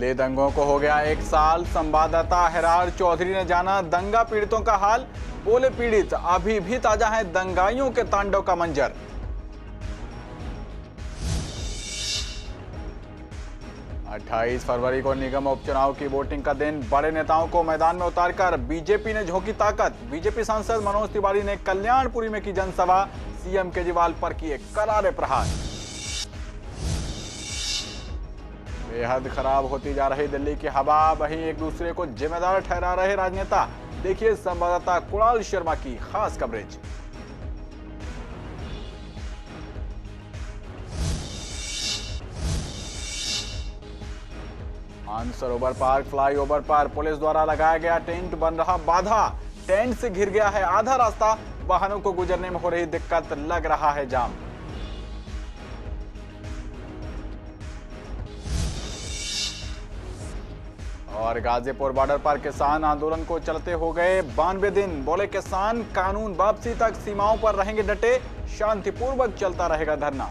दिल्ली दंगों को हो गया 1 साल। संवाददाता अहरार चौधरी ने जाना दंगा पीड़ितों का हाल। बोले पीड़ित अभी भी ताजा है दंगाइयों के तांडव का मंजर। अट्ठाईस फरवरी को निगम उपचुनाव की वोटिंग का दिन। बड़े नेताओं को मैदान में उतारकर बीजेपी ने झोंकी ताकत। बीजेपी सांसद मनोज तिवारी ने कल्याणपुरी में की जनसभा। सीएम केजरीवाल पर किए करारे प्रहार। बेहद खराब होती जा रही दिल्ली की हवा, वहीं एक दूसरे को जिम्मेदार ठहरा रहे राजनेता। देखिए संवाददाता कुणाल शर्मा की खास कवरेज। मानसरोवर पार्क फ्लाईओवर पर पुलिस द्वारा लगाया गया टेंट बन रहा बाधा। टेंट से घिर गया है आधा रास्ता। वाहनों को गुजरने में हो रही दिक्कत, लग रहा है जाम। और गाजीपुर बॉर्डर पर किसान आंदोलन को चलते हो गए 92 दिन। बोले किसान कानून वापसी तक सीमाओं पर रहेंगे डटे। शांतिपूर्वक चलता रहेगा धरना।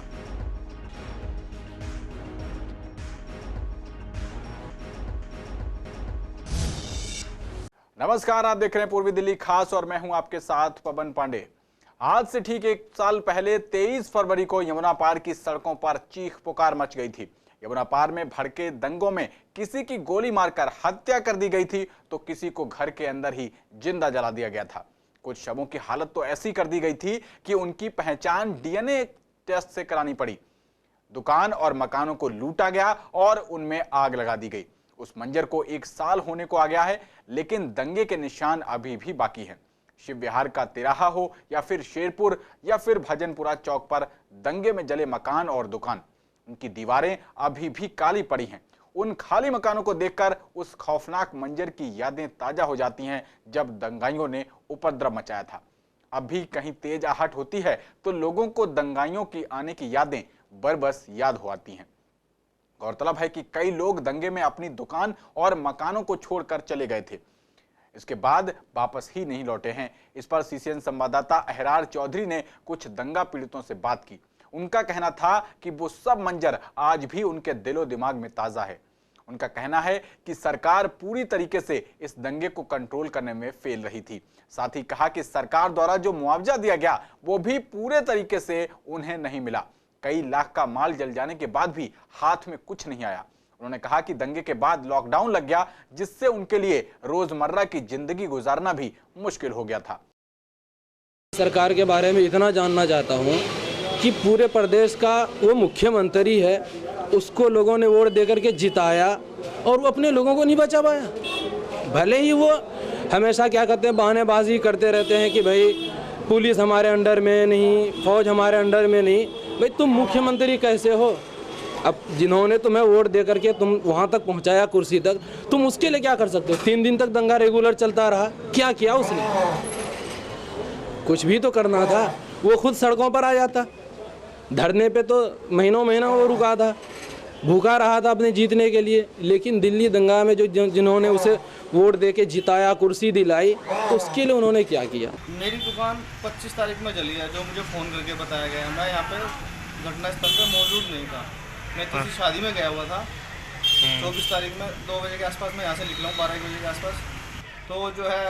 नमस्कार, आप देख रहे हैं पूर्वी दिल्ली खास और मैं हूं आपके साथ पवन पांडे। आज से ठीक 1 साल पहले 23 फरवरी को यमुना पार की सड़कों पर चीख पुकार मच गई थी। यमुना पार में भड़के दंगों में किसी की गोली मारकर हत्या कर दी गई थी तो किसी को घर के अंदर ही जिंदा जला दिया गया था। कुछ शवों की हालत तो ऐसी कर दी गई थी कि उनकी पहचान डीएनए टेस्ट से करानी पड़ी। दुकान और मकानों को लूटा गया और उनमें आग लगा दी गई। उस मंजर को 1 साल होने को आ गया है, लेकिन दंगे के निशान अभी भी बाकी हैं। शिव विहार का तिराहा हो या फिर शेरपुर या फिर भजनपुरा चौक पर दंगे में जले मकान और दुकान, उनकी दीवारें अभी भी काली पड़ी हैं। उन खाली मकानों को देखकर उस खौफनाक मंजर की यादें ताजा हो जाती हैं जब दंगाइयों ने उपद्रव मचाया था। अब भी कहीं तेज आहट होती है तो लोगों को दंगाइयों की आने की यादें बरबस याद हो आती हैं। गौरतलब है कि कई लोग दंगे में अपनी दुकान और मकानों को छोड़कर चले गए थे, इसके बाद वापस ही नहीं लौटे हैं। इस पर सीसीएन संवाददाता अहरार चौधरी ने कुछ दंगा पीड़ितों से बात की। उनका कहना था कि वो सब मंजर आज भी उनके दिलो दिमाग में ताजा है। उनका कहना है कि सरकार पूरी तरीके से इस दंगे को कंट्रोल करने में फेल रही थी। साथ ही कहा कि सरकार द्वारा जो मुआवजा दिया गया वो भी पूरे तरीके से उन्हें नहीं मिला। कई लाख का माल जल जाने के बाद भी हाथ में कुछ नहीं आया। उन्होंने कहा कि दंगे के बाद लॉकडाउन लग गया, जिससे उनके लिए रोजमर्रा की जिंदगी गुजारना भी मुश्किल हो गया था। सरकार के बारे में इतना जानना चाहता हूँ कि पूरे प्रदेश का वो मुख्यमंत्री है, उसको लोगों ने वोट देकर के जिताया और वो अपने लोगों को नहीं बचा पाया। भले ही वो हमेशा क्या करते हैं, बहानेबाजी करते रहते हैं कि भाई पुलिस हमारे अंडर में नहीं, फौज हमारे अंडर में नहीं। भाई तुम मुख्यमंत्री कैसे हो? अब जिन्होंने तुम्हें वोट दे करके तुम वहाँ तक पहुँचाया कुर्सी तक, तुम उसके लिए क्या कर सकते हो? 3 दिन तक दंगा रेगुलर चलता रहा, क्या किया उसने? कुछ भी तो करना था। वो खुद सड़कों पर आ जाता। धरने पे तो महीनों महीना वो रुका था, भूखा रहा था अपने जीतने के लिए। लेकिन दिल्ली दंगा में जो जिन्होंने उसे वोट दे के जिताया, कुर्सी दिलाई, तो उसके लिए उन्होंने क्या किया? मेरी दुकान 25 तारीख में जली है, जो मुझे फ़ोन करके बताया गया। मैं यहाँ पे घटनास्थल पे मौजूद नहीं था। मैं किसी शादी में गया हुआ था। 24 तारीख में 2 बजे के आसपास मैं यहाँ से निकला हूँ, 12 बजे के आसपास। तो जो है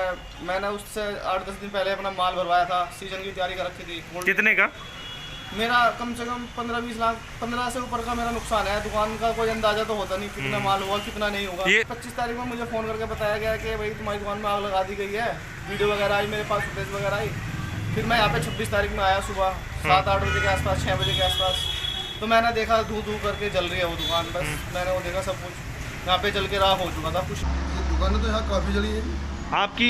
मैंने उससे 8-10 दिन पहले अपना माल भरवाया था, सीजन की तैयारी कर रखी थी। कितने का? मेरा कम से कम 15-20 लाख, 15 से ऊपर का मेरा नुकसान है। दुकान का कोई अंदाजा तो होता नहीं कितना माल हुआ कितना नहीं होगा। 25 तारीख में मुझे फ़ोन करके बताया गया कि भाई तुम्हारी दुकान में आग लगा दी गई है। वीडियो वगैरह आई मेरे पास, फुटेज वगैरह आई। फिर मैं यहाँ पे 26 तारीख में आया सुबह 7-8 बजे के आसपास, 6 बजे के आसपास। तो मैंने देखा धू करके जल रही है वो दुकान। बस मैंने वो देखा, सब कुछ यहाँ पे जल के राख हो चुका था। कुछ दुकानें तो यहाँ काफ़ी जली है। आपकी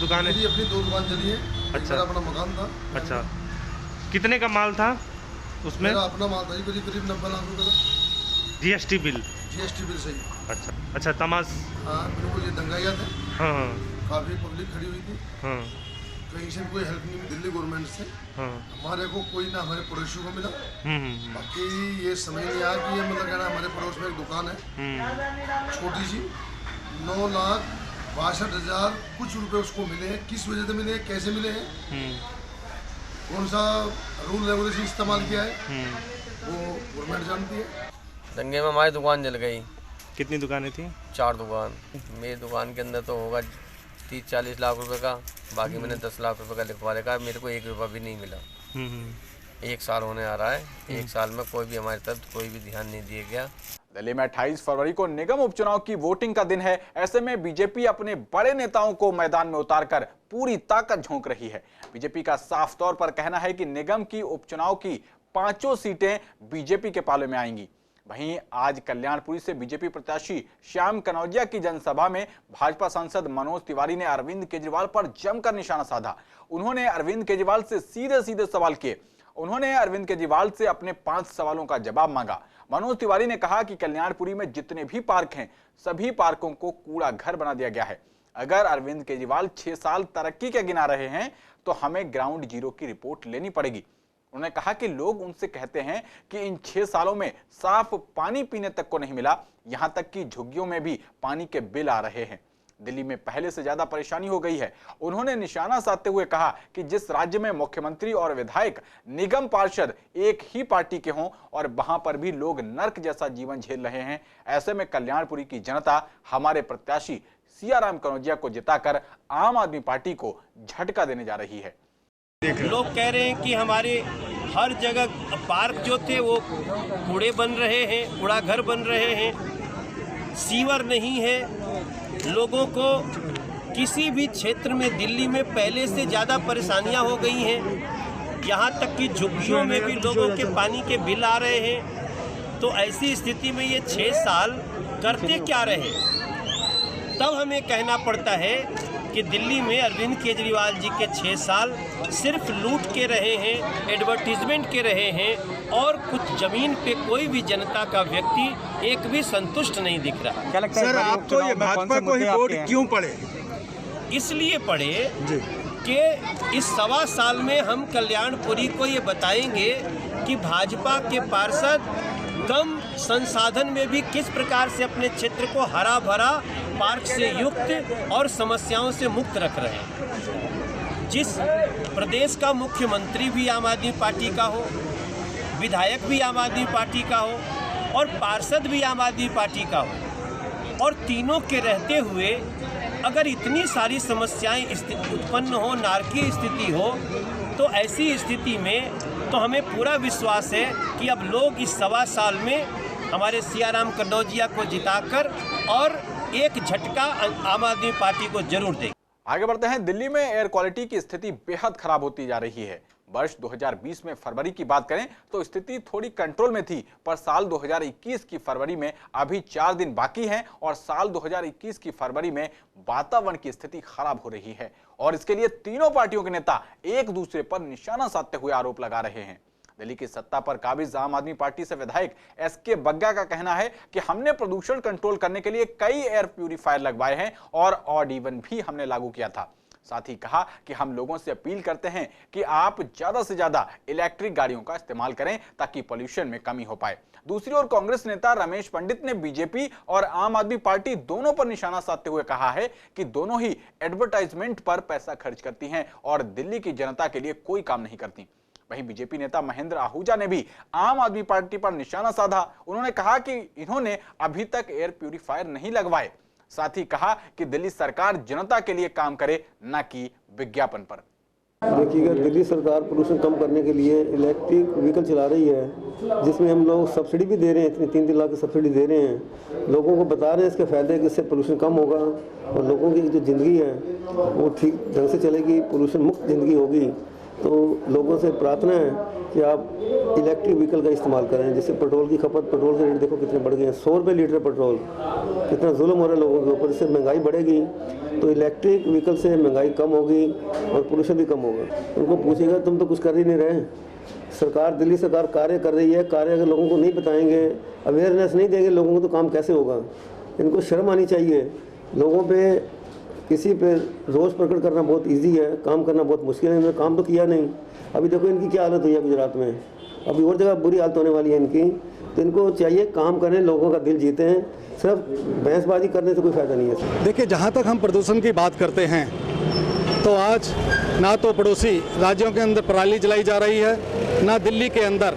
दुकान है? अपनी 2 दुकान जली है। अच्छा, अपना मकान था। अच्छा, कितने का माल था उसमें? मेरा अपना माल था करीब 90 लाख रुपये का। GST bill? जीएसटी बिल सही। अच्छा, तमाश। हाँ बिल्कुल, ये दंगाइया था। हाँ, काफ़ी पब्लिक खड़ी हुई थी। हाँ, कहीं से कोई हेल्प नहीं दिल्ली गवर्नमेंट से। हाँ, हमारे को कोई ना हमारे पड़ोसियों को मिला। बाकी ये समझ नहीं आया कि ये मतलब कहना हमारे पड़ोस में एक दुकान है छोटी सी, 9,62,000 कुछ रुपए उसको मिले हैं। किस वजह से मिले हैं, कैसे मिले हैं, कौन सा रूल रेगुलेशन इस्तेमाल किया है, वो गवर्नमेंट जानती है। दंगे में हमारी दुकान जल गई। कितनी दुकानें थी? 4 दुकान। मेरी दुकान के अंदर तो होगा 30-40 लाख रुपए का, बाकी मैंने 10 लाख रुपए का लिखवा रखा। मेरे को 1 रुपया भी नहीं मिला। 1 साल होने आ रहा है, 1 साल में कोई भी हमारी तरफ कोई भी ध्यान नहीं दिया गया। दिल्ली में 28 फरवरी को निगम उपचुनाव की वोटिंग का दिन है। ऐसे में बीजेपी अपने बड़े नेताओं को मैदान में उतारकर पूरी ताकत झोंक रही है। बीजेपी का साफ तौर पर कहना है कि निगम की उपचुनाव की 5 सीटें बीजेपी के पाले में आएंगी। वहीं आज कल्याणपुरी से बीजेपी प्रत्याशी श्याम कनौजिया की जनसभा में भाजपा सांसद मनोज तिवारी ने अरविंद केजरीवाल पर जमकर निशाना साधा। उन्होंने अरविंद केजरीवाल से सीधे सवाल किए। उन्होंने अरविंद केजरीवाल से अपने 5 सवालों का जवाब मांगा। मनोज तिवारी ने कहा कि कल्याणपुरी में जितने भी पार्क हैं, सभी पार्कों को कूड़ा घर बना दिया गया है। अगर अरविंद केजरीवाल 6 साल तरक्की के गिना रहे हैं तो हमें ग्राउंड जीरो की रिपोर्ट लेनी पड़ेगी। उन्होंने कहा कि लोग उनसे कहते हैं कि इन 6 सालों में साफ पानी पीने तक को नहीं मिला, यहां तक कि झुग्गियों में भी पानी के बिल आ रहे हैं। दिल्ली में पहले से ज्यादा परेशानी हो गई है। उन्होंने निशाना साधते हुए कहा कि जिस राज्य में मुख्यमंत्री और विधायक निगम पार्षद एक ही पार्टी के हों और वहां पर भी लोग नर्क जैसा जीवन झेल रहे हैं, ऐसे में कल्याणपुरी की जनता हमारे प्रत्याशी सियाराम कनौजिया को जिताकर आम आदमी पार्टी को झटका देने जा रही है। लोग कह रहे हैं कि हमारे हर जगह पार्क जो थे वो कूड़े बन रहे हैं, कूड़ा घर बन रहे हैं, सीवर नहीं है। लोगों को किसी भी क्षेत्र में दिल्ली में पहले से ज़्यादा परेशानियां हो गई हैं। यहाँ तक कि झुग्गियों में भी लोगों के पानी के बिल आ रहे हैं। तो ऐसी स्थिति में ये 6 साल करते क्या रहे? तब हमें कहना पड़ता है कि दिल्ली में अरविंद केजरीवाल जी के 6 साल सिर्फ लूट के रहे हैं, एडवर्टीजमेंट के रहे हैं और कुछ जमीन पे कोई भी जनता का व्यक्ति एक भी संतुष्ट नहीं दिख रहा। क्या लगता है सर आपको ये भाजपा को ही वोट क्यों पड़े? इसलिए पड़े कि इस 1.25 साल में हम कल्याणपुरी को ये बताएंगे कि भाजपा के पार्षद कम संसाधन में भी किस प्रकार से अपने क्षेत्र को हरा भरा, पार्क से युक्त और समस्याओं से मुक्त रख रहे हैं। जिस प्रदेश का मुख्यमंत्री भी आम आदमी पार्टी का हो, विधायक भी आम आदमी पार्टी का हो और पार्षद भी आम आदमी पार्टी का हो, और तीनों के रहते हुए अगर इतनी सारी समस्याएं उत्पन्न हो, नारकीय स्थिति हो, तो ऐसी स्थिति में तो हमें पूरा विश्वास है कि अब लोग इस 1.25 साल में हमारे सियाराम कनौजिया को जिताकर और एक झटका आम आदमी पार्टी को जरूर देंगे। आगे बढ़ते हैं। दिल्ली में एयर क्वालिटी की स्थिति बेहद खराब होती जा रही है। वर्ष 2020 में फरवरी की बात करें तो स्थिति थोड़ी कंट्रोल में थी, पर साल 2021 की फरवरी में अभी 4 दिन बाकी हैं और साल 2021 की फरवरी में वातावरण की स्थिति खराब हो रही है और इसके लिए तीनों पार्टियों के नेता एक दूसरे पर निशाना साधते हुए आरोप लगा रहे हैं। दिल्ली की सत्ता पर काबिज आम आदमी पार्टी से विधायक एसके बग्गा का कहना है कि हमने प्रदूषण कंट्रोल करने के लिए कई एयर प्यूरिफायर लगवाए हैं और ऑड इवन भी हमने लागू किया था। साथ ही कहा कि हम लोगों से अपील करते हैं कि आप ज्यादा से ज्यादा इलेक्ट्रिक गाड़ियों का इस्तेमाल करें ताकि पॉल्यूशन में कमी हो पाए। दूसरी ओर कांग्रेस नेता रमेश पंडित ने बीजेपी और आम आदमी पार्टी दोनों पर निशाना साधते हुए कहा है कि दोनों ही एडवर्टाइजमेंट पर पैसा खर्च करती हैं और दिल्ली की जनता के लिए कोई काम नहीं करती। वहीं बीजेपी नेता महेंद्र आहूजा ने भी आम आदमी पार्टी पर निशाना साधा। उन्होंने कहा कि इन्होंने अभी तक एयर प्यूरिफायर नहीं लगवाए। साथ ही कहा कि दिल्ली सरकार जनता के लिए काम करे, न कि विज्ञापन पर। देखिएगा, दिल्ली सरकार पोल्यूशन कम करने के लिए इलेक्ट्रिक व्हीकल चला रही है, जिसमें हम लोग सब्सिडी भी दे रहे हैं, इतनी 3-3 लाख की सब्सिडी दे रहे हैं। लोगों को बता रहे हैं इसके फायदे कि इससे पोल्यूशन कम होगा और लोगों की जो ज़िंदगी है वो ठीक ढंग से चलेगी, पोल्यूशन मुक्त ज़िंदगी होगी। तो लोगों से प्रार्थना है कि आप इलेक्ट्रिक व्हीकल का इस्तेमाल करें, जिससे पेट्रोल की खपत, पेट्रोल के रेट देखो कितने बढ़ गए हैं, 100 रुपये लीटर पेट्रोल, कितना जुल्म हो रहा है लोगों के ऊपर। इससे महंगाई बढ़ेगी तो इलेक्ट्रिक व्हीकल से महंगाई कम होगी और पोल्यूशन भी कम होगा। उनको पूछेगा तुम तो कुछ कर ही नहीं रहे। सरकार, दिल्ली सरकार कार्य कर रही है, कार्य अगर लोगों को नहीं बताएंगे, अवेयरनेस नहीं देंगे लोगों को, तो काम कैसे होगा? इनको शर्म आनी चाहिए। लोगों पे किसी पे रोष प्रकट करना बहुत इजी है, काम करना बहुत मुश्किल है। इन्होंने काम तो किया नहीं। अभी देखो इनकी क्या हालत हुई है गुजरात में, अभी और जगह बुरी हालत होने वाली है इनकी। तो इनको चाहिए काम करें, लोगों का दिल जीते हैं, सिर्फ बहसबाजी करने से कोई फायदा नहीं है। देखिए, जहाँ तक हम प्रदूषण की बात करते हैं तो आज ना तो पड़ोसी राज्यों के अंदर पराली जलाई जा रही है, ना दिल्ली के अंदर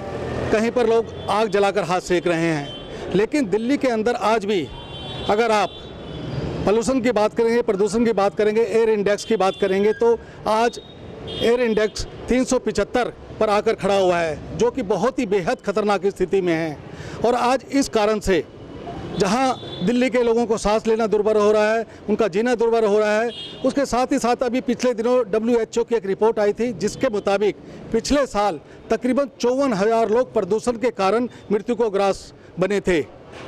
कहीं पर लोग आग जलाकर हाथ सेक रहे हैं। लेकिन दिल्ली के अंदर आज भी अगर आप पोल्यूशन की बात करेंगे, प्रदूषण की बात करेंगे, एयर इंडेक्स की बात करेंगे, तो आज एयर इंडेक्स 375 पर आकर खड़ा हुआ है, जो कि बहुत ही बेहद खतरनाक स्थिति में है। और आज इस कारण से जहां दिल्ली के लोगों को सांस लेना दुर्भर हो रहा है, उनका जीना दुर्भर हो रहा है, उसके साथ ही साथ अभी पिछले दिनों WHO की एक रिपोर्ट आई थी, जिसके मुताबिक पिछले साल तकरीबन 54,000 लोग प्रदूषण के कारण मृत्यु को ग्रास बने थे।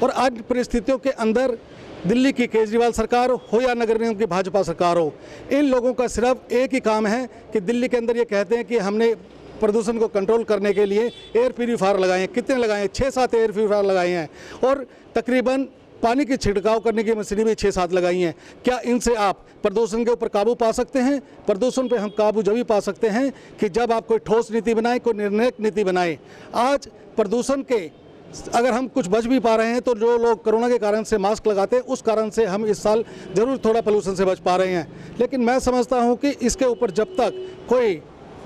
और आज परिस्थितियों के अंदर दिल्ली की केजरीवाल सरकार हो या नगर निगम की भाजपा सरकार हो, इन लोगों का सिर्फ एक ही काम है कि दिल्ली के अंदर ये कहते हैं कि हमने प्रदूषण को कंट्रोल करने के लिए एयर प्यूरीफायर लगाए हैं। कितने लगाए हैं? 6-7 एयर प्यूरीफायर लगाए हैं और तकरीबन पानी की छिड़काव करने की मशीनें भी 6-7 लगाई हैं। क्या इनसे आप प्रदूषण के ऊपर काबू पा सकते हैं? प्रदूषण पे हम काबू जब भी पा सकते हैं कि जब आप कोई ठोस नीति बनाए, कोई निर्णायक नीति बनाए। आज प्रदूषण के अगर हम कुछ बच भी पा रहे हैं तो जो लोग कोरोना के कारण से मास्क लगाते हैं, उस कारण से हम इस साल ज़रूर थोड़ा पोल्यूशन से बच पा रहे हैं। लेकिन मैं समझता हूं कि इसके ऊपर जब तक कोई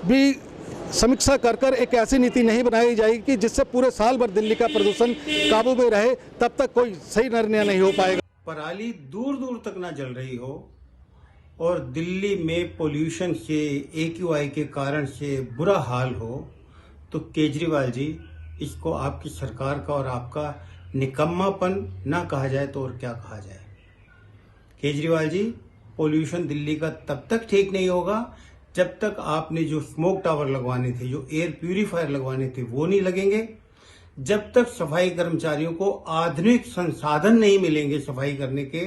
भी समीक्षा कर एक ऐसी नीति नहीं बनाई जाएगी कि जिससे पूरे साल भर दिल्ली का प्रदूषण काबू में रहे, तब तक कोई सही निर्णय नहीं हो पाएगा। पराली दूर दूर तक ना जल रही हो और दिल्ली में पोल्यूशन से, AQI के कारण से बुरा हाल हो, तो केजरीवाल जी, इसको आपकी सरकार का और आपका निकम्मापन ना कहा जाए तो और क्या कहा जाए। केजरीवाल जी, पोल्यूशन दिल्ली का तब तक ठीक नहीं होगा जब तक आपने जो स्मोक टावर लगवाने थे, जो एयर प्यूरीफायर लगवाने थे, वो नहीं लगेंगे। जब तक सफाई कर्मचारियों को आधुनिक संसाधन नहीं मिलेंगे सफाई करने के,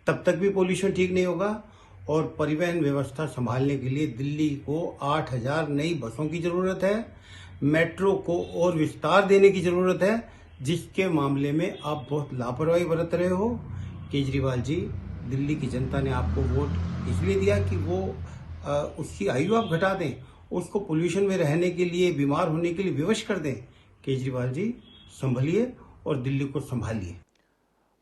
तब तक भी पोल्यूशन ठीक नहीं होगा। और परिवहन व्यवस्था संभालने के लिए दिल्ली को 8,000 नई बसों की जरूरत है, मेट्रो को और विस्तार देने की जरूरत है, जिसके मामले में आप बहुत लापरवाही बरत रहे हो। केजरीवाल जी, दिल्ली की जनता ने आपको वोट इसलिए दिया कि वो उसकी आयु आप घटा दें, उसको पोल्यूशन में रहने के लिए, बीमार होने के लिए विवश कर दें। केजरीवाल जी, संभलिए और दिल्ली को संभालिए।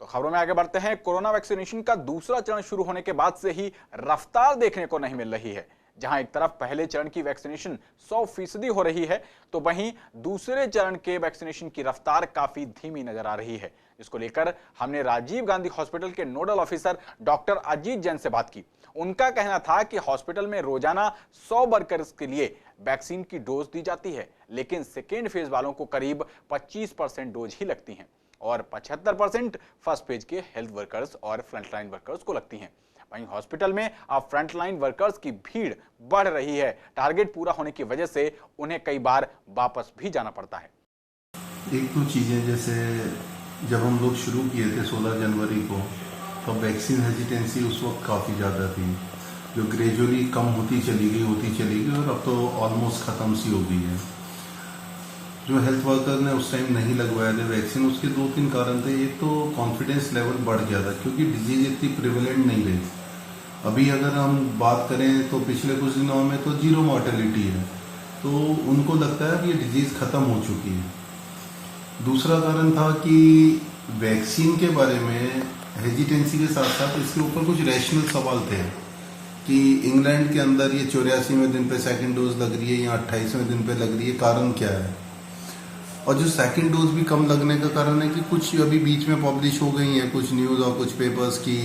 तो खबरों में आगे बढ़ते हैं। कोरोना वैक्सीनेशन का दूसरा चरण शुरू होने के बाद से ही रफ्तार देखने को नहीं मिल रही है। जहां एक तरफ पहले चरण की वैक्सीनेशन 100% हो रही है, तो वहीं दूसरे चरण के वैक्सीनेशन की रफ्तार काफी धीमी नजर आ रही है। इसको लेकर हमने राजीव गांधी हॉस्पिटल के nodal officer doctor Ajit Jain से बात की। उनका कहना था कि हॉस्पिटल में रोजाना 100 वर्कर्स के लिए वैक्सीन की डोज दी जाती है, लेकिन सेकेंड फेज वालों को करीब 25% डोज ही लगती हैं और 75% फर्स्ट फेज के हेल्थ वर्कर्स और फ्रंटलाइन वर्कर्स को लगती हैं। वहीं हॉस्पिटल में अब फ्रंटलाइन वर्कर्स की भीड़ बढ़ रही है। टारगेट पूरा होने की वजह से उन्हें कई बार वापस भी जाना पड़ता है। एक दो चीजें, जैसे जब हम लोग शुरू किए थे 16 जनवरी को, तो वैक्सीन हेजिटेंसी उस वक्त काफ़ी ज़्यादा थी, जो ग्रेजुअली कम होती चली गई और अब तो ऑलमोस्ट ख़त्म सी हो गई है। जो हेल्थ वर्कर ने उस टाइम नहीं लगवाया था वैक्सीन, उसके 2-3 कारण थे। एक तो कॉन्फिडेंस लेवल बढ़ गया था क्योंकि डिजीज इतनी प्रिवेलेंट नहीं रही। अभी अगर हम बात करें तो पिछले कुछ दिनों में तो 0 मॉर्टेलिटी है, तो उनको लगता है कि ये डिजीज ख़त्म हो चुकी है। दूसरा कारण था कि वैक्सीन के बारे में हेजिटेंसी के साथ साथ इसके ऊपर कुछ रैशनल सवाल थे कि इंग्लैंड के अंदर ये 84वें दिन पे सेकंड डोज लग रही है या 28वें दिन पे लग रही है, कारण क्या है? और जो सेकंड डोज भी कम लगने का कारण है कि कुछ अभी बीच में पब्लिश हो गई हैं कुछ न्यूज़ और कुछ पेपर्स की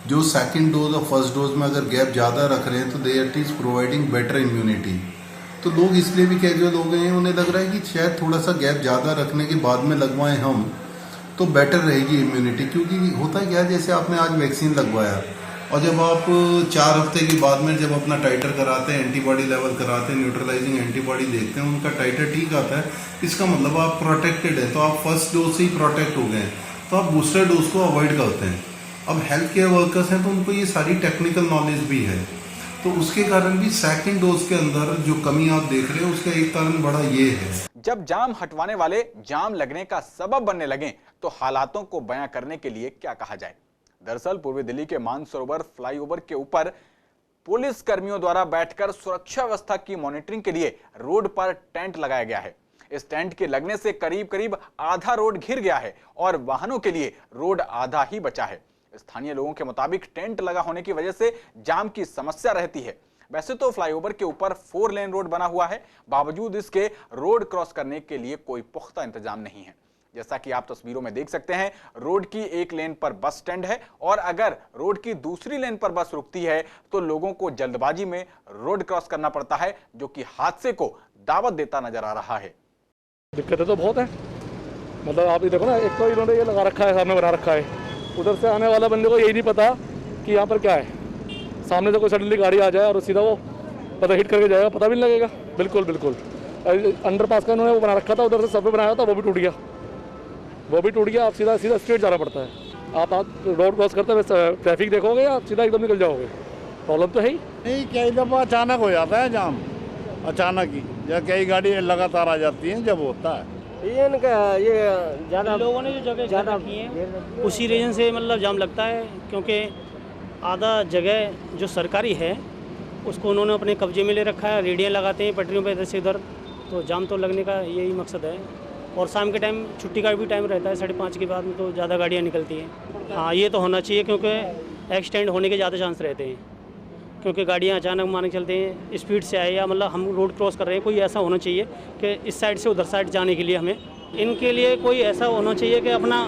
जो सेकंड डोज और फर्स्ट डोज में अगर गैप ज़्यादा रख रहे हैं तो they it is providing better immunity. तो लोग इसलिए भी कैजुअल हो गए हैं, उन्हें लग रहा है कि शायद थोड़ा सा गैप ज़्यादा रखने के बाद में लगवाएं हम तो बेटर रहेगी इम्यूनिटी। क्योंकि होता क्या है, जैसे आपने आज वैक्सीन लगवाया और जब आप 4 हफ्ते के बाद में जब अपना टाइटर कराते हैं, एंटीबॉडी लेवल कराते हैं, न्यूट्रलाइजिंग एंटीबॉडी देखते हैं, उनका टाइटर ठीक आता है, इसका मतलब आप प्रोटेक्टेड है। तो आप फर्स्ट डोज से ही प्रोटेक्ट हो गए, तो आप बूस्टर डोज को अवॉइड करते हैं। अब हेल्थ केयर वर्कर्स हैं तो उनको ये सारी टेक्निकल नॉलेज भी है, तो उसके कारण भी सेकंड डोज के अंदर जो कमी आप देख रहे हो उसका एक कारण बड़ा ये है। जब जाम हटवाने वाले जाम लगने का सबब बनने लगे तो हालातों को बयां करने के लिए क्या कहा जाए। दरअसल पूर्वी दिल्ली के मानसरोवर फ्लाईओवर के ऊपर पुलिस कर्मियों द्वारा बैठकर सुरक्षा व्यवस्था की मॉनिटरिंग के लिए रोड पर टेंट लगाया गया है। इस टेंट के लगने से करीब आधा रोड घिर गया है और वाहनों के लिए रोड आधा ही बचा है। स्थानीय लोगों के मुताबिक टेंट लगा होने की वजह से जाम की समस्या रहती है। वैसे तो फ्लाईओवर के ऊपर 4 लेन रोड बना हुआ है, बावजूद इसके रोड क्रॉस करने के लिए कोई पुख्ता इंतजाम नहीं है। जैसा कि आप तस्वीरों में देख सकते हैं, रोड की एक लेन पर बस स्टैंड है और अगर रोड की दूसरी लेन पर बस रुकती है तो लोगों को जल्दबाजी में रोड क्रॉस करना पड़ता है, जो कि हादसे को दावत देता नजर आ रहा है। दिक्कतें तो बहुत है, मतलब आप ये देखो ना, एक तो इन्होंने ये लगा रखा है, सामने बना रखा है, उधर से आने वाला बंदे को यही नहीं पता कि यहाँ पर क्या है। सामने से कोई सडनली गाड़ी आ जाए और सीधा वो पता हिट करके जाएगा, पता भी नहीं लगेगा। बिल्कुल बिल्कुल अंडरपास का इन्होंने वो बना रखा था, उधर से सबवे बनाया था, वो भी टूट गया। आप सीधा स्ट्रेट जाना पड़ता है। आप रोड क्रॉस करते हुए ट्रैफिक देखोगे या सीधा एकदम निकल जाओगे, प्रॉब्लम तो है ही नहीं। कई दफ़ा अचानक हो जाता है जाम, अचानक ही, जब कई गाड़ी लगातार आ जाती हैं जब होता है। ये ज़्यादा लोगों ने जो जगह ज़्यादा की है उसी रीजन से मतलब जाम लगता है, क्योंकि आधा जगह जो सरकारी है उसको उन्होंने अपने कब्जे में ले रखा है। रेडियाँ लगाते हैं पटरियों पे इधर से उधर, तो जाम तो लगने का यही मकसद है। और शाम के टाइम छुट्टी का भी टाइम रहता है, 5:30 के बाद में तो ज़्यादा गाड़ियाँ निकलती हैं। हाँ, ये तो होना चाहिए, क्योंकि एक्सीडेंट होने के ज़्यादा चांस रहते हैं, क्योंकि गाड़ियाँ अचानक मान के चलते हैं, स्पीड से आए या मतलब हम रोड क्रॉस कर रहे हैं, कोई ऐसा होना चाहिए कि इस साइड से उधर साइड जाने के लिए हमें इनके लिए कोई ऐसा होना चाहिए कि अपना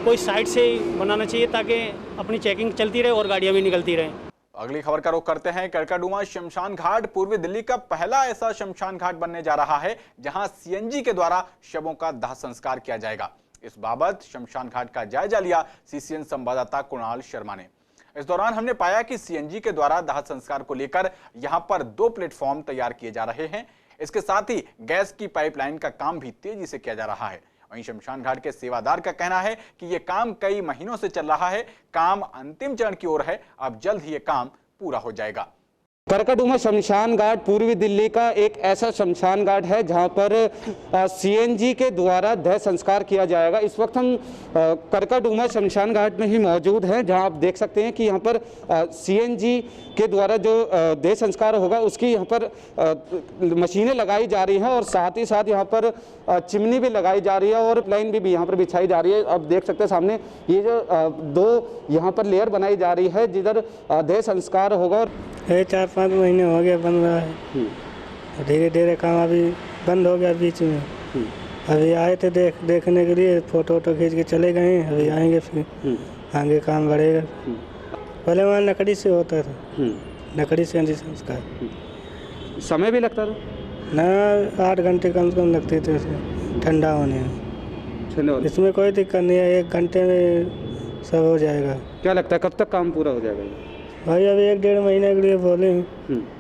कोई साइड से बनाना चाहिए, ताकि अपनी चेकिंग चलती रहे और गाड़ियाँ भी निकलती रहें। अगली खबर का रुख करते हैं। करकाडूमा शमशान घाट पूर्वी दिल्ली का पहला ऐसा शमशान घाट बनने जा रहा है जहां सीएनजी के द्वारा शवों का दाह संस्कार किया जाएगा। इस बाबत शमशान घाट का जायजा लिया सीसीएन संवाददाता कुणाल शर्मा ने। इस दौरान हमने पाया कि सीएनजी के द्वारा दाह संस्कार को लेकर यहां पर 2 प्लेटफॉर्म तैयार किए जा रहे हैं। इसके साथ ही गैस की पाइपलाइन का काम भी तेजी से किया जा रहा है। वहीं शमशान घाट के सेवादार का कहना है कि यह काम कई महीनों से चल रहा है, काम अंतिम चरण की ओर है, अब जल्द ही यह काम पूरा हो जाएगा। करकाडूमा शमशान घाट पूर्वी दिल्ली का एक ऐसा शमशान घाट है जहां पर सीएनजी के द्वारा दाह संस्कार किया जाएगा। इस वक्त हम करकाडूमा शमशान घाट में ही मौजूद हैं, जहां आप देख सकते हैं कि यहां पर सीएनजी के द्वारा जो दाह संस्कार होगा उसकी यहां पर मशीनें लगाई जा रही हैं और साथ ही साथ यहां पर चिमनी भी लगाई जा रही है और लाइन भी यहां पर बिछाई जा रही है। आप देख सकते हैं सामने ये जो 2 यहां पर लेयर बनाई जा रही है जिधर दाह संस्कार होगा। 4-5 महीने हो गए बन रहा है, धीरे धीरे काम अभी बंद हो गया बीच में। अभी आए थे देखने के लिए, फोटो खींच के चले गए, अभी आएंगे फिर आगे काम बढ़ेगा। पहले वहाँ लकड़ी से होता था, लकड़ी से अंतिम संस्कार। समय भी लगता था ना, 8 घंटे कम से कम लगते थे ठंडा होने में। इसमें कोई दिक्कत नहीं है, 1 घंटे में सब हो जाएगा। क्या लगता है कब तक काम पूरा हो जाएगा? भाई अभी 1-1.5 महीने के लिए बोले हैं,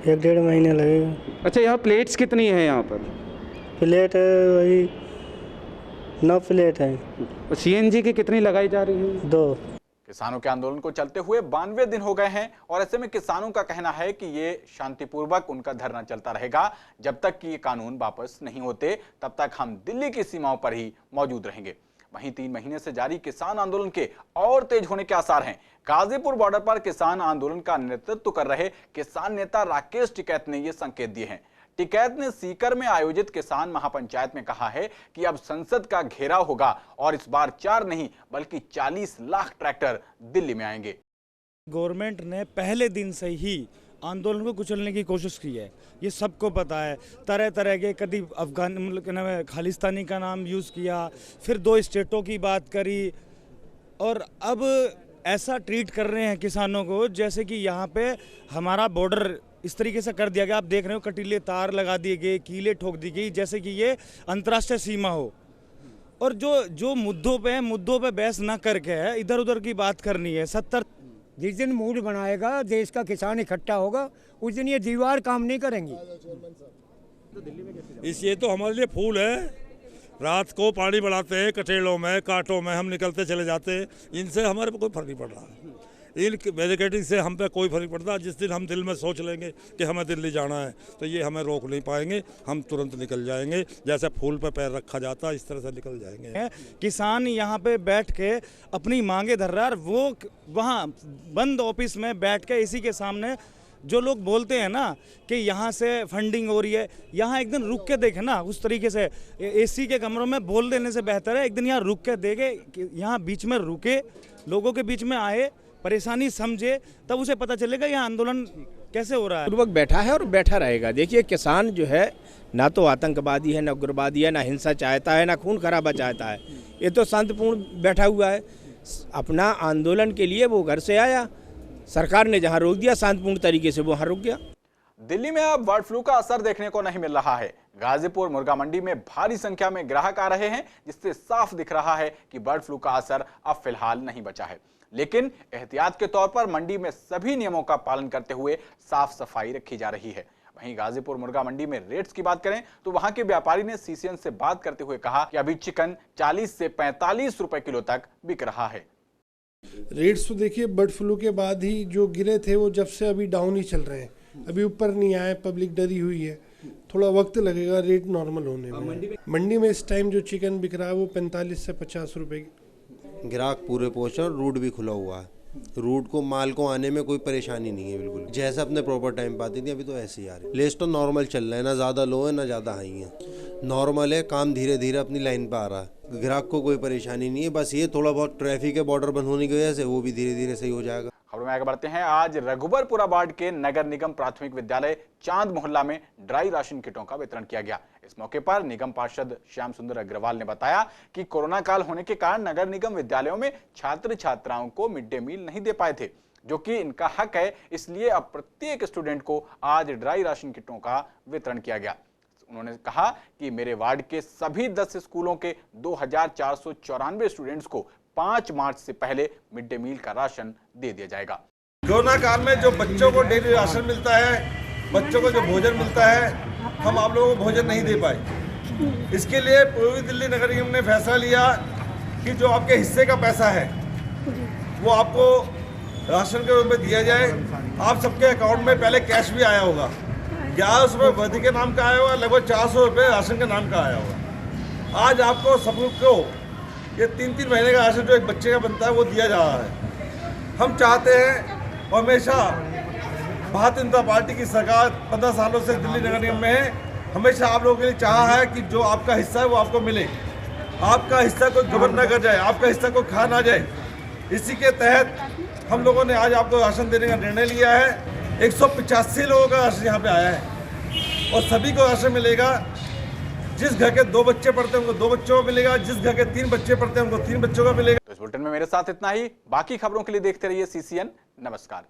1-1.5 महीने लगेगा। अच्छा, यहाँ प्लेट्स कितनी है? यहाँ पर प्लेट वही 9 प्लेट है। और सीएनजी की कितनी लगाई जा रही है? 2। किसानों के आंदोलन को चलते हुए 92 दिन हो गए हैं और ऐसे में किसानों का कहना है कि ये शांतिपूर्वक उनका धरना चलता रहेगा। जब तक कि ये कानून वापस नहीं होते तब तक हम दिल्ली की सीमाओं पर ही मौजूद रहेंगे। वहीं 3 महीने से जारी किसान आंदोलन के और तेज होने के आसार हैं। गाजीपुर बॉर्डर पर किसान आंदोलन का नेतृत्व कर रहे किसान नेता राकेश टिकैत ने ये संकेत दिए हैं। टिकैत ने सीकर में आयोजित किसान महापंचायत में कहा है कि अब संसद का घेराव होगा और इस बार 4 नहीं बल्कि 40 लाख ट्रैक्टर दिल्ली में आएंगे। गवर्नमेंट ने पहले दिन से ही आंदोलन को कुचलने की कोशिश की है, ये सबको पता है। तरह तरह के कभी अफगान मतलब खालिस्तानी का नाम यूज़ किया, फिर 2 स्टेटों की बात करी और अब ऐसा ट्रीट कर रहे हैं किसानों को जैसे कि यहाँ पे हमारा बॉर्डर इस तरीके से कर दिया गया। आप देख रहे हो कटीले तार लगा दिए गए, कीले ठोक दी गई जैसे कि ये अंतर्राष्ट्रीय सीमा हो। और जो मुद्दों पे बहस ना करके है इधर उधर की बात करनी है। 70 जिस दिन मूड बनाएगा देश का किसान इकट्ठा होगा उस दिन ये दीवार काम नहीं करेंगी। ये तो हमारे लिए फूल है। रात को पानी बढ़ाते हैं, कटेलों में कांटों में हम निकलते चले जाते हैं, इनसे हमारे पे कोई फर्क नहीं पड़ रहा। इन बैरिकेडिंग से हम पे कोई फर्क पड़ता। जिस दिन हम दिल में सोच लेंगे कि हमें दिल्ली जाना है तो ये हमें रोक नहीं पाएंगे, हम तुरंत निकल जाएंगे। जैसे फूल पे पैर रखा जाता है इस तरह से निकल जाएंगे। किसान यहाँ पे बैठ के अपनी मांगे धर रहा है, वो वहाँ बंद ऑफिस में बैठ के इसी के सामने जो लोग बोलते हैं ना कि यहाँ से फंडिंग हो रही है, यहाँ एक दिन रुक के देखे ना। उस तरीके से एसी के कमरों में बोल देने से बेहतर है एक दिन यहाँ रुक के देखे, यहाँ बीच में रुके, लोगों के बीच में आए, परेशानी समझे, तब उसे पता चलेगा यह आंदोलन कैसे हो रहा है? पूर्वक बैठा है और बैठा रहेगा। देखिए किसान जो है ना तो आतंकवादी है, ना उग्रवादी है, ना हिंसा चाहता है, ना खून खराबा चाहता है। ये तो शांतिपूर्ण बैठा हुआ है। अपना आंदोलन के लिए वो घर से आया, सरकार ने जहां रोक दिया शांतिपूर्ण तरीके से वो वहां रुक गया। दिल्ली में अब बर्ड फ्लू का असर देखने को नहीं मिल रहा है। गाजीपुर मुर्गा मंडी में भारी संख्या में ग्राहक आ रहे हैं, जिससे साफ दिख रहा है कि बर्ड फ्लू का असर अब फिलहाल नहीं बचा है। लेकिन एहतियात के तौर पर मंडी में सभी नियमों का पालन करते हुए साफ सफाई रखी जा रही है। वहीं गाजीपुर मुर्गा मंडी में रेट्स की बात करें तो वहां के व्यापारी ने सीसीएन से बात करते हुए कहा कि अभी चिकन 40 से 45 रुपए किलो तक बिक रहा है। रेट्स तो देखिए बर्ड फ्लू के बाद ही जो गिरे थे वो जब से अभी डाउन ही चल रहे हैं, अभी ऊपर नहीं आए। पब्लिक डरी हुई है, थोड़ा वक्त लगेगा रेट नॉर्मल होने में। मंडी में इस टाइम जो चिकन बिक रहा है वो 45 से 50 रुपए। ग्राहक पूरे पहुंचे और रूट भी खुला हुआ है। रूट को माल को आने में कोई परेशानी नहीं है, बिल्कुल जैसे अपने प्रॉपर टाइम पे आती थी अभी तो ऐसे ही आ रही। लेस तो नॉर्मल चल रहा है, ना ज़्यादा लो है ना ज़्यादा हाई है, नॉर्मल है। काम धीरे धीरे अपनी लाइन पे आ रहा है, ग्राहक को कोई परेशानी नहीं है। बस ये थोड़ा बहुत ट्रैफिक के बॉर्डर बंद होने की वजह से वो भी धीरे धीरे सही हो जाएगा। खबरों में आगे बढ़ते हैं। आज रघुबरपुरा वार्ड के नगर निगम प्राथमिक विद्यालय चांद मोहल्ला में ड्राई राशन किटों का वितरण किया गया। इस मौके पर निगम पार्षद श्याम सुंदर अग्रवाल ने बताया कि कोरोना काल होने के कारण नगर निगम विद्यालयों में छात्र छात्राओं को मिड डे मील नहीं दे पाए थे, जो कि इनका हक है। इसलिए अब प्रत्येक स्टूडेंट को आज ड्राई राशन किटों का वितरण किया गया। उन्होंने कहा कि मेरे वार्ड के सभी 10 स्कूलों के 2494 स्टूडेंट्स को 5 मार्च से पहले मिड डे मील का राशन दे दिया जाएगा। कोरोना काल में जो बच्चों को डेली राशन मिलता है, बच्चों को जो भोजन मिलता है, हम आप लोगों को भोजन नहीं दे पाए। इसके लिए पूर्वी दिल्ली नगर निगम ने फैसला लिया कि जो आपके हिस्से का पैसा है वो आपको राशन के रूप में दिया जाए। आप सबके अकाउंट में पहले कैश भी आया होगा, 1100 रुपये वर्दी के नाम का आया होगा, लगभग 400 रुपये राशन के नाम का आया होगा। आज आपको सबको ये 3-3 महीने का राशन जो एक बच्चे का बनता है वो दिया जा रहा है। हम चाहते हैं, हमेशा भारतीय जनता पार्टी की सरकार 15 सालों से दिल्ली नगर निगम में है, हमेशा आप लोगों के लिए चाहा है कि जो आपका हिस्सा है वो आपको मिले। आपका हिस्सा कोई गबन न कर जाए, आपका हिस्सा कोई खा ना जाए। इसी के तहत हम लोगों ने आज आपको राशन देने का निर्णय लिया है। 185 लोगों का राशन यहाँ पे आया है और सभी को राशन मिलेगा। जिस घर के 2 बच्चे पढ़ते हैं उनको 2 बच्चों को मिलेगा, जिस घर के 3 बच्चे पढ़ते हैं उनको 3 बच्चों का मिलेगा। तो इस बुलेटिन में मेरे साथ इतना ही। बाकी खबरों के लिए देखते रहिए CCN। नमस्कार।